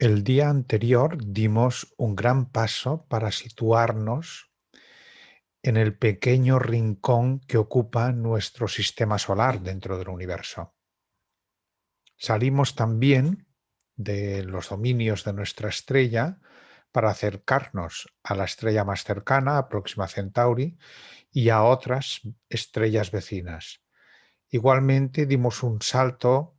El día anterior dimos un gran paso para situarnos en el pequeño rincón que ocupa nuestro sistema solar dentro del universo. Salimos también de los dominios de nuestra estrella para acercarnos a la estrella más cercana, a Próxima Centauri, y a otras estrellas vecinas. Igualmente dimos un salto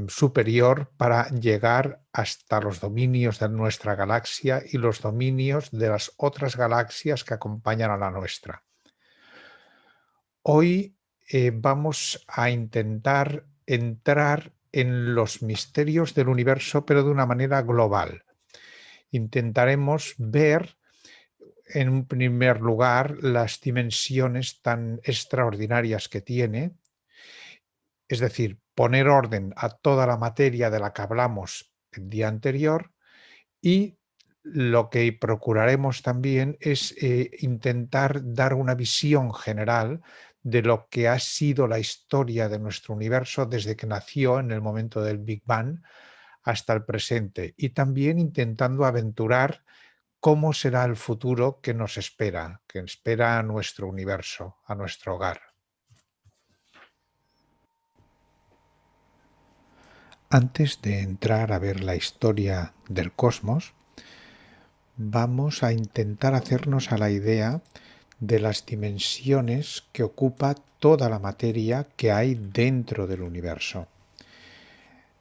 superior para llegar hasta los dominios de nuestra galaxia y los dominios de las otras galaxias que acompañan a la nuestra. Hoy vamos a intentar entrar en los misterios del universo, pero de una manera global. Intentaremos ver, en un primer lugar, las dimensiones tan extraordinarias que tiene, es decir, poner orden a toda la materia de la que hablamos el día anterior. Y lo que procuraremos también es intentar dar una visión general de lo que ha sido la historia de nuestro universo desde que nació en el momento del Big Bang hasta el presente, y también intentando aventurar cómo será el futuro que espera a nuestro universo, a nuestro hogar. Antes de entrar a ver la historia del cosmos, vamos a intentar hacernos a la idea de las dimensiones que ocupa toda la materia que hay dentro del universo.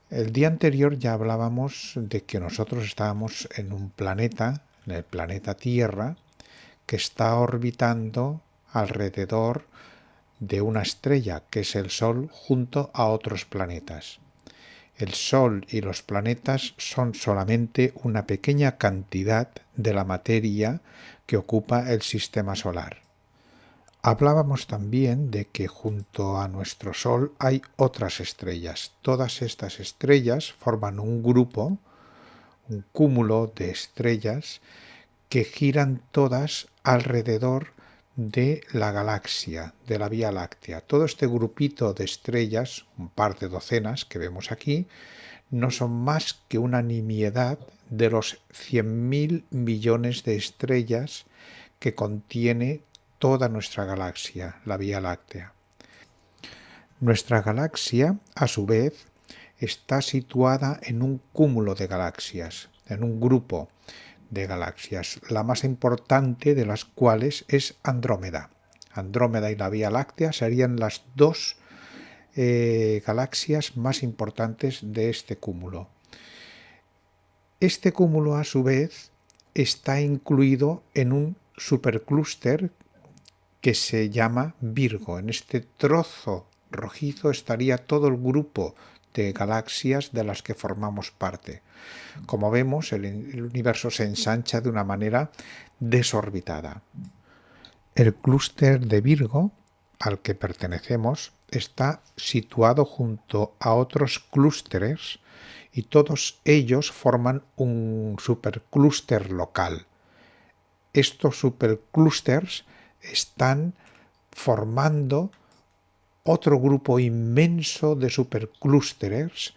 El día anterior ya hablábamos de que nosotros estábamos en un planeta, en el planeta Tierra, que está orbitando alrededor de una estrella, que es el Sol, junto a otros planetas. El Sol y los planetas son solamente una pequeña cantidad de la materia que ocupa el sistema solar. Hablábamos también de que junto a nuestro Sol hay otras estrellas. Todas estas estrellas forman un grupo, un cúmulo de estrellas que giran todas alrededor de la galaxia, de la Vía Láctea. Todo este grupito de estrellas, un par de docenas que vemos aquí, no son más que una nimiedad de los 100.000 millones de estrellas que contiene toda nuestra galaxia, la Vía Láctea. Nuestra galaxia, a su vez, está situada en un cúmulo de galaxias, en un grupo de galaxias, la más importante de las cuales es Andrómeda. Andrómeda y la Vía Láctea serían las dos galaxias más importantes de este cúmulo. Este cúmulo, a su vez, está incluido en un superclúster que se llama Virgo. En este trozo rojizo estaría todo el grupo de galaxias de las que formamos parte. Como vemos, el universo se ensancha de una manera desorbitada. El clúster de Virgo, al que pertenecemos, está situado junto a otros clústeres y todos ellos forman un superclúster local. Estos superclústers están formando otro grupo inmenso de superclústeres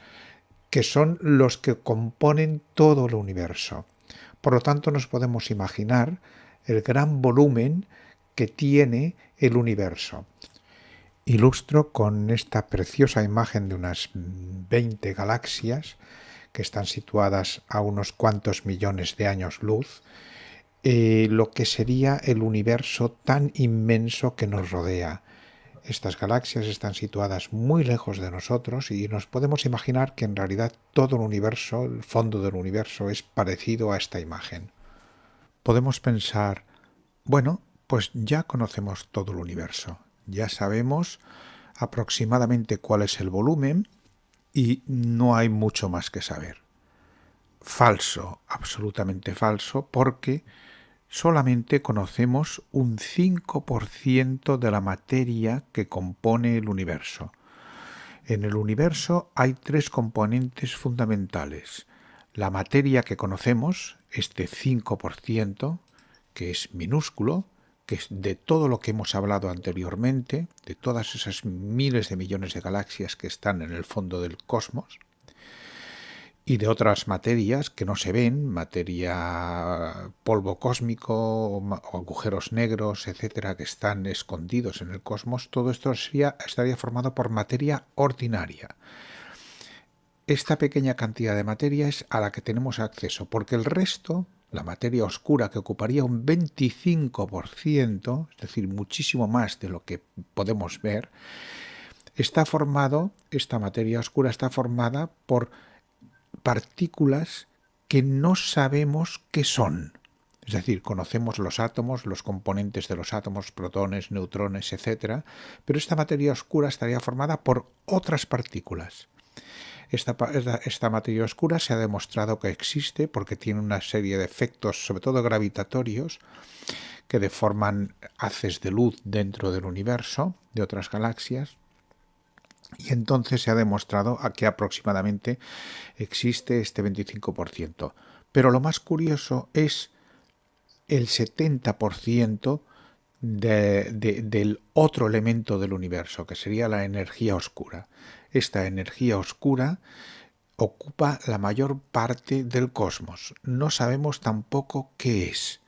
que son los que componen todo el universo. Por lo tanto, nos podemos imaginar el gran volumen que tiene el universo. Ilustro con esta preciosa imagen de unas 20 galaxias que están situadas a unos cuantos millones de años luz, lo que sería el universo tan inmenso que nos rodea. Estas galaxias están situadas muy lejos de nosotros y nos podemos imaginar que en realidad todo el universo, el fondo del universo, es parecido a esta imagen. Podemos pensar, bueno, pues ya conocemos todo el universo, ya sabemos aproximadamente cuál es el volumen y no hay mucho más que saber. Falso, absolutamente falso, porque solamente conocemos un 5% de la materia que compone el universo. En el universo hay tres componentes fundamentales. La materia que conocemos, este 5%, que es minúsculo, que es de todo lo que hemos hablado anteriormente, de todas esas miles de millones de galaxias que están en el fondo del cosmos. y de otras materias que no se ven, materia, polvo cósmico, o agujeros negros, etcétera, que están escondidos en el cosmos. Todo esto estaría formado por materia ordinaria. Esta pequeña cantidad de materia es a la que tenemos acceso, porque el resto, la materia oscura, que ocuparía un 25%, es decir, muchísimo más de lo que podemos ver, esta materia oscura está formada por partículas que no sabemos qué son. Es decir, conocemos los átomos, los componentes de los átomos, protones, neutrones, etc. Pero esta materia oscura estaría formada por otras partículas. Esta materia oscura se ha demostrado que existe porque tiene una serie de efectos, sobre todo gravitatorios, que deforman haces de luz dentro del universo, de otras galaxias. Y entonces se ha demostrado que aproximadamente existe este 25%. Pero lo más curioso es el 70% del otro elemento del universo, que sería la energía oscura. Esta energía oscura ocupa la mayor parte del cosmos. No sabemos tampoco qué es,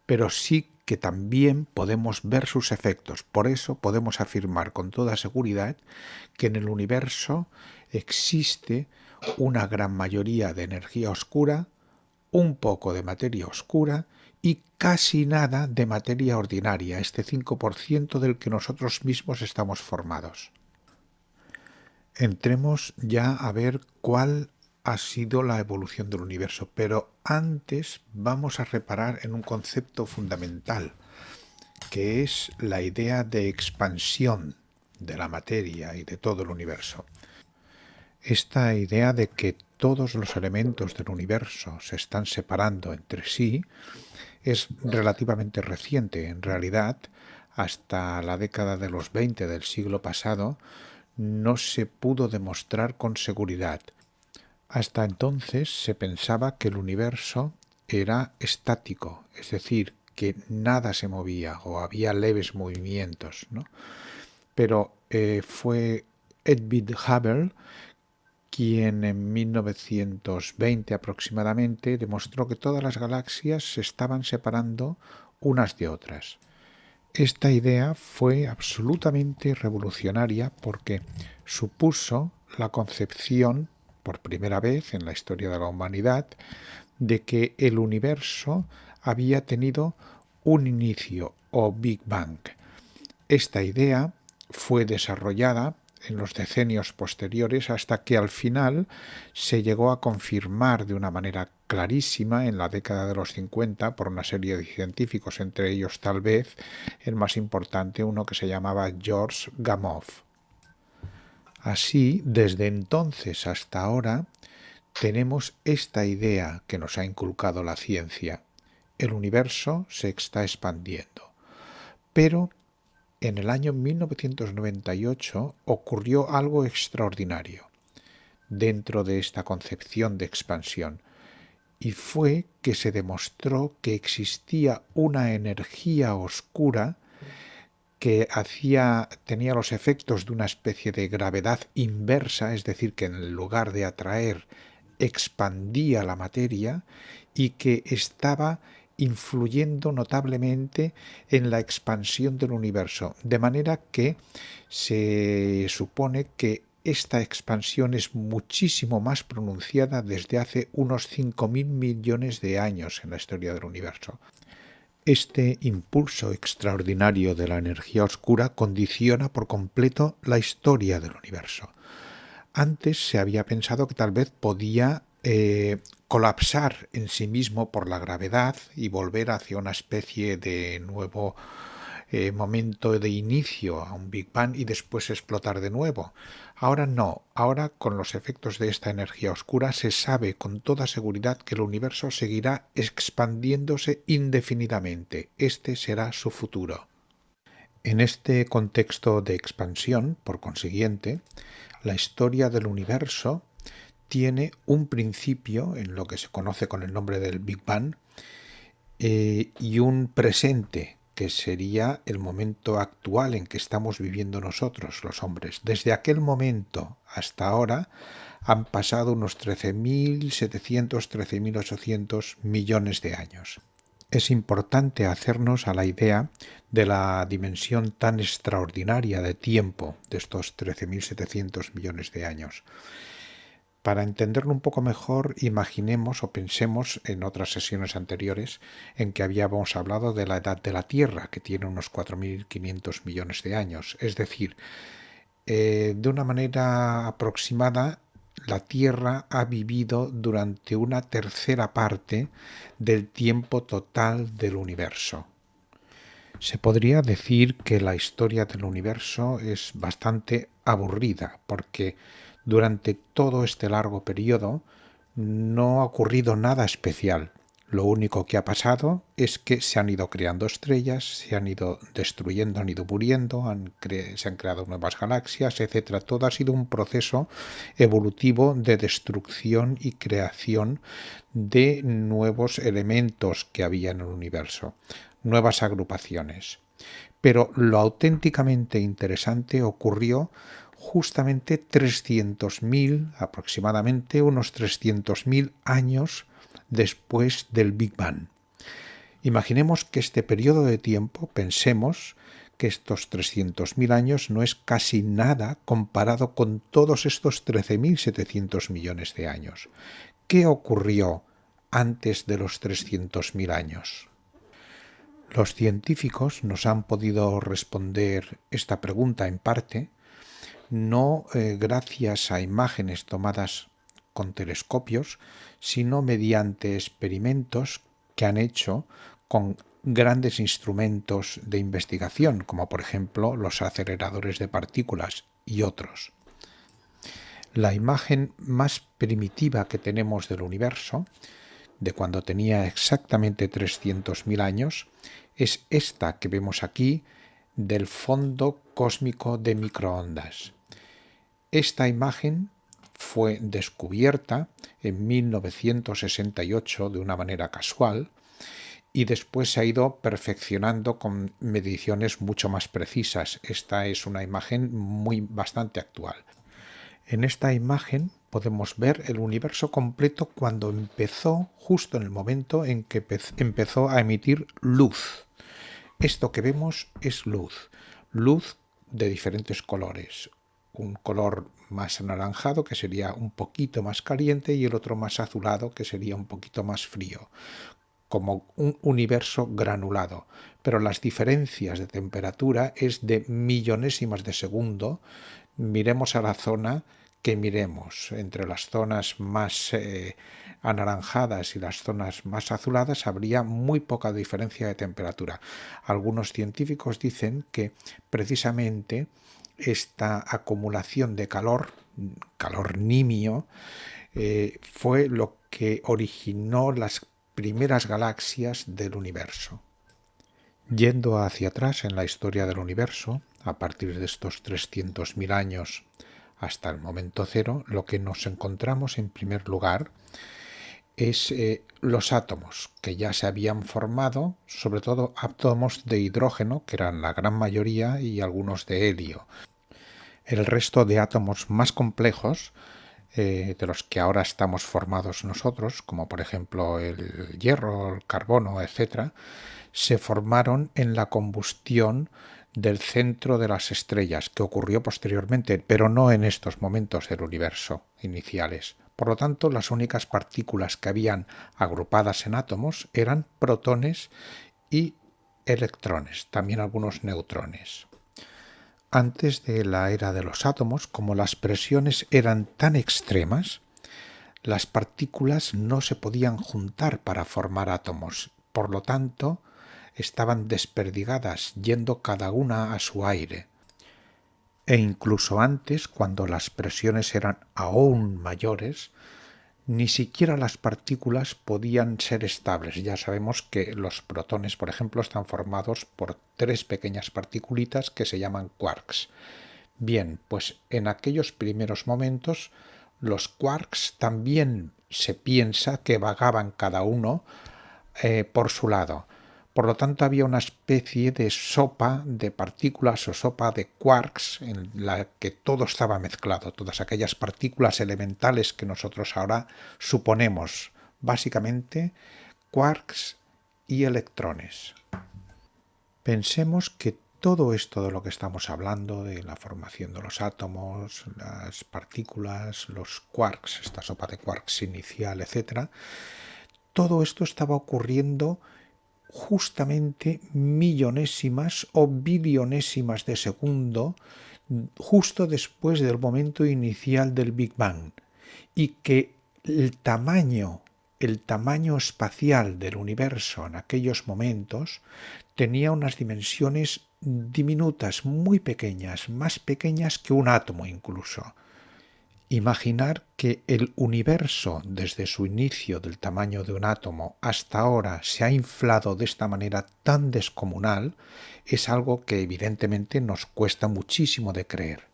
pero sí que también podemos ver sus efectos. Por eso podemos afirmar con toda seguridad que en el universo existe una gran mayoría de energía oscura, un poco de materia oscura y casi nada de materia ordinaria, este 5% del que nosotros mismos estamos formados. Entremos ya a ver cuál ha sido la evolución del universo, pero antes vamos a reparar en un concepto fundamental, que es la idea de expansión de la materia y de todo el universo. Esta idea de que todos los elementos del universo se están separando entre sí es relativamente reciente. En realidad, hasta la década de los 20 del siglo pasado, no se pudo demostrar con seguridad. Hasta entonces se pensaba que el universo era estático, es decir, que nada se movía o había leves movimientos, ¿no? Pero fue Edwin Hubble quien en 1920 aproximadamente demostró que todas las galaxias se estaban separando unas de otras. Esta idea fue absolutamente revolucionaria porque supuso la concepción, por primera vez en la historia de la humanidad, de que el universo había tenido un inicio o Big Bang. Esta idea fue desarrollada en los decenios posteriores hasta que al final se llegó a confirmar de una manera clarísima en la década de los 50 por una serie de científicos, entre ellos tal vez el más importante, uno que se llamaba George Gamow. Así, desde entonces hasta ahora, tenemos esta idea que nos ha inculcado la ciencia. El universo se está expandiendo. Pero en el año 1998 ocurrió algo extraordinario dentro de esta concepción de expansión, y fue que se demostró que existía una energía oscura que tenía los efectos de una especie de gravedad inversa, es decir, que en lugar de atraer, expandía la materia y que estaba influyendo notablemente en la expansión del universo, de manera que se supone que esta expansión es muchísimo más pronunciada desde hace unos 5.000 millones de años en la historia del universo. Este impulso extraordinario de la energía oscura condiciona por completo la historia del universo. Antes se había pensado que tal vez podía colapsar en sí mismo por la gravedad y volver hacia una especie de nuevo momento de inicio a un Big Bang y después explotar de nuevo. Ahora no, ahora con los efectos de esta energía oscura se sabe con toda seguridad que el universo seguirá expandiéndose indefinidamente. Este será su futuro. En este contexto de expansión, por consiguiente, la historia del universo tiene un principio en lo que se conoce con el nombre del Big Bang y un presente que sería el momento actual en que estamos viviendo nosotros, los hombres. Desde aquel momento hasta ahora han pasado unos 13.700, 13.800 millones de años. Es importante hacernos a la idea de la dimensión tan extraordinaria de tiempo de estos 13.700 millones de años. Para entenderlo un poco mejor, imaginemos o pensemos en otras sesiones anteriores en que habíamos hablado de la edad de la Tierra, que tiene unos 4.500 millones de años. Es decir, de una manera aproximada, la Tierra ha vivido durante una tercera parte del tiempo total del universo. Se podría decir que la historia del universo es bastante aburrida, porque durante todo este largo periodo no ha ocurrido nada especial. Lo único que ha pasado es que se han ido creando estrellas, se han ido destruyendo, han ido muriendo, se han creado nuevas galaxias, etc. Todo ha sido un proceso evolutivo de destrucción y creación de nuevos elementos que había en el universo, nuevas agrupaciones. Pero lo auténticamente interesante ocurrió justamente 300.000, aproximadamente unos 300.000 años después del Big Bang. Imaginemos que este periodo de tiempo, pensemos que estos 300.000 años no es casi nada comparado con todos estos 13.700 millones de años. ¿Qué ocurrió antes de los 300.000 años? Los científicos nos han podido responder esta pregunta en parte, no gracias a imágenes tomadas con telescopios, sino mediante experimentos que han hecho con grandes instrumentos de investigación, como por ejemplo los aceleradores de partículas y otros. La imagen más primitiva que tenemos del universo, de cuando tenía exactamente 300.000 años, es esta que vemos aquí del fondo cósmico de microondas. Esta imagen fue descubierta en 1968 de una manera casual y después se ha ido perfeccionando con mediciones mucho más precisas. Esta es una imagen bastante actual. En esta imagen podemos ver el universo completo cuando empezó, justo en el momento en que empezó a emitir luz. Esto que vemos es luz de diferentes colores. Un color más anaranjado, que sería un poquito más caliente, y el otro más azulado, que sería un poquito más frío, como un universo granulado. Pero las diferencias de temperatura es de millonésimas de segundo. Miremos a la zona que miremos. Entre las zonas más anaranjadas y las zonas más azuladas habría muy poca diferencia de temperatura. Algunos científicos dicen que precisamente esta acumulación de calor nimio, fue lo que originó las primeras galaxias del universo. Yendo hacia atrás en la historia del universo, a partir de estos 300.000 años hasta el momento cero, lo que nos encontramos en primer lugar es los átomos, que ya se habían formado, sobre todo átomos de hidrógeno, que eran la gran mayoría, y algunos de helio. El resto de átomos más complejos, de los que ahora estamos formados nosotros, como por ejemplo el hierro, el carbono, etc., se formaron en la combustión del centro de las estrellas, que ocurrió posteriormente, pero no en estos momentos del universo iniciales. Por lo tanto, las únicas partículas que habían agrupadas en átomos eran protones y electrones, también algunos neutrones. Antes de la era de los átomos, como las presiones eran tan extremas, las partículas no se podían juntar para formar átomos. Por lo tanto, estaban desperdigadas, yendo cada una a su aire. E incluso antes, cuando las presiones eran aún mayores, ni siquiera las partículas podían ser estables. Ya sabemos que los protones, por ejemplo, están formados por 3 pequeñas particulitas que se llaman quarks. Bien, pues en aquellos primeros momentos los quarks también se piensa que vagaban cada uno por su lado. Por lo tanto, había una especie de sopa de partículas o sopa de quarks en la que todo estaba mezclado, todas aquellas partículas elementales que nosotros ahora suponemos, básicamente quarks y electrones. Pensemos que todo esto de lo que estamos hablando, de la formación de los átomos, las partículas, los quarks, esta sopa de quarks inicial, etc., todo esto estaba ocurriendo justamente millonésimas o billonésimas de segundo justo después del momento inicial del Big Bang, y que el tamaño espacial del universo en aquellos momentos tenía unas dimensiones diminutas, muy pequeñas, más pequeñas que un átomo incluso. Imaginar que el universo, desde su inicio del tamaño de un átomo hasta ahora, se ha inflado de esta manera tan descomunal, es algo que evidentemente nos cuesta muchísimo de creer.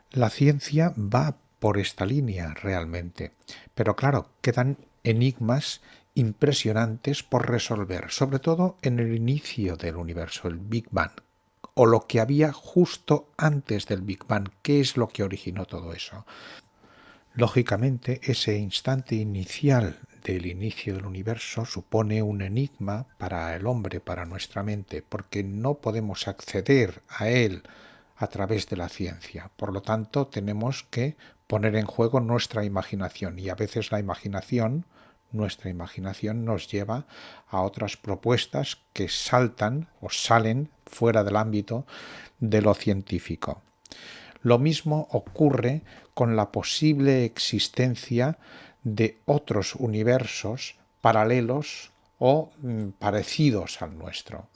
La ciencia va por esta línea realmente, pero claro, quedan enigmas impresionantes por resolver, sobre todo en el inicio del universo, el Big Bang, o lo que había justo antes del Big Bang, qué es lo que originó todo eso. Lógicamente, ese instante inicial del inicio del universo supone un enigma para el hombre, para nuestra mente, porque no podemos acceder a él a través de la ciencia. Por lo tanto, tenemos que poner en juego nuestra imaginación, y a veces nuestra imaginación nos lleva a otras propuestas que saltan o salen fuera del ámbito de lo científico. Lo mismo ocurre con la posible existencia de otros universos paralelos o parecidos al nuestro.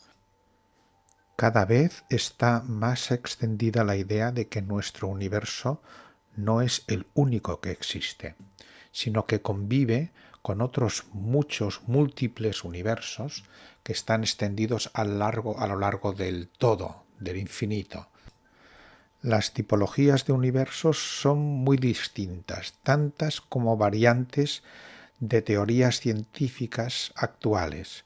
Cada vez está más extendida la idea de que nuestro universo no es el único que existe, sino que convive con otros muchos múltiples universos que están extendidos a lo largo del todo, del infinito. Las tipologías de universos son muy distintas, tantas como variantes de teorías científicas actuales.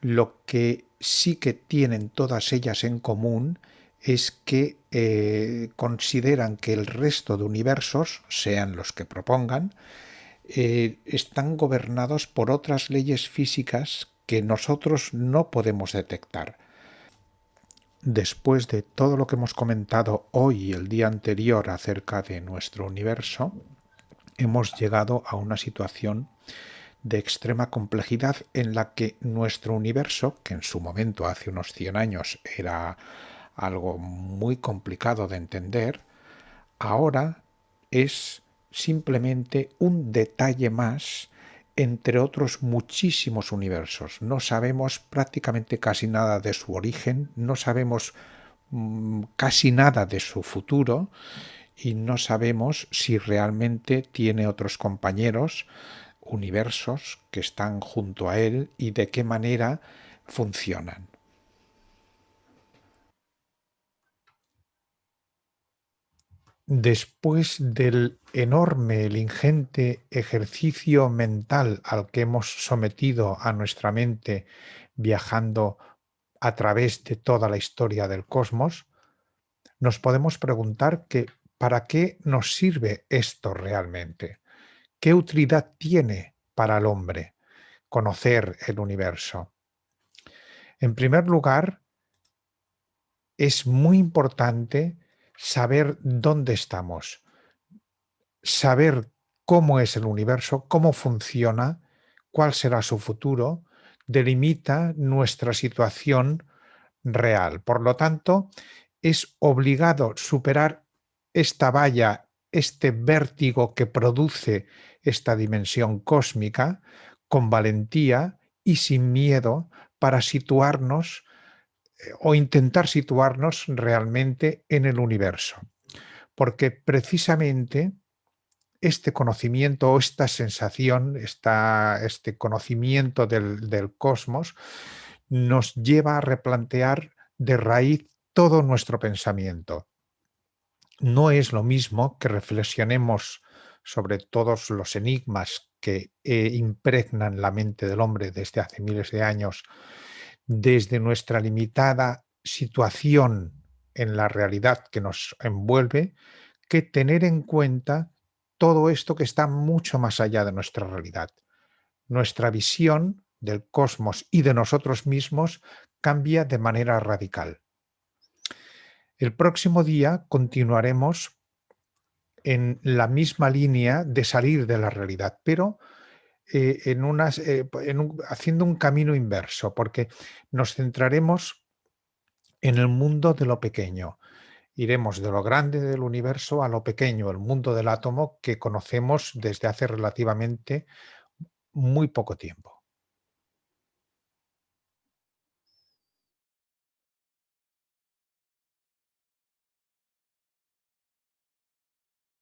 Lo que sí que tienen todas ellas en común es que consideran que el resto de universos, sean los que propongan, están gobernados por otras leyes físicas que nosotros no podemos detectar. Después de todo lo que hemos comentado hoy y el día anterior acerca de nuestro universo, hemos llegado a una situación de extrema complejidad en la que nuestro universo, que en su momento hace unos 100 años era algo muy complicado de entender, ahora es simplemente un detalle más entre otros muchísimos universos. No sabemos prácticamente casi nada de su origen, no sabemos casi nada de su futuro, y no sabemos si realmente tiene otros compañeros, universos que están junto a él, y de qué manera funcionan. Después del enorme, el ingente ejercicio mental al que hemos sometido a nuestra mente viajando a través de toda la historia del cosmos, nos podemos preguntar que ¿para qué nos sirve esto realmente? ¿Qué utilidad tiene para el hombre conocer el universo? En primer lugar, es muy importante saber dónde estamos, saber cómo es el universo, cómo funciona, cuál será su futuro, delimita nuestra situación real. Por lo tanto, es obligado superar esta valla, este vértigo que produce esta dimensión cósmica, con valentía y sin miedo, para situarnos o intentar situarnos realmente en el universo. Porque precisamente este conocimiento o esta sensación, este conocimiento del cosmos, nos lleva a replantear de raíz todo nuestro pensamiento. No es lo mismo que reflexionemos sobre todos los enigmas que impregnan la mente del hombre desde hace miles de años desde nuestra limitada situación en la realidad que nos envuelve, que tener en cuenta todo esto que está mucho más allá de nuestra realidad. Nuestra visión del cosmos y de nosotros mismos cambia de manera radical. El próximo día continuaremos en la misma línea de salir de la realidad, pero haciendo un camino inverso, porque nos centraremos en el mundo de lo pequeño. Iremos de lo grande del universo a lo pequeño, el mundo del átomo que conocemos desde hace relativamente muy poco tiempo.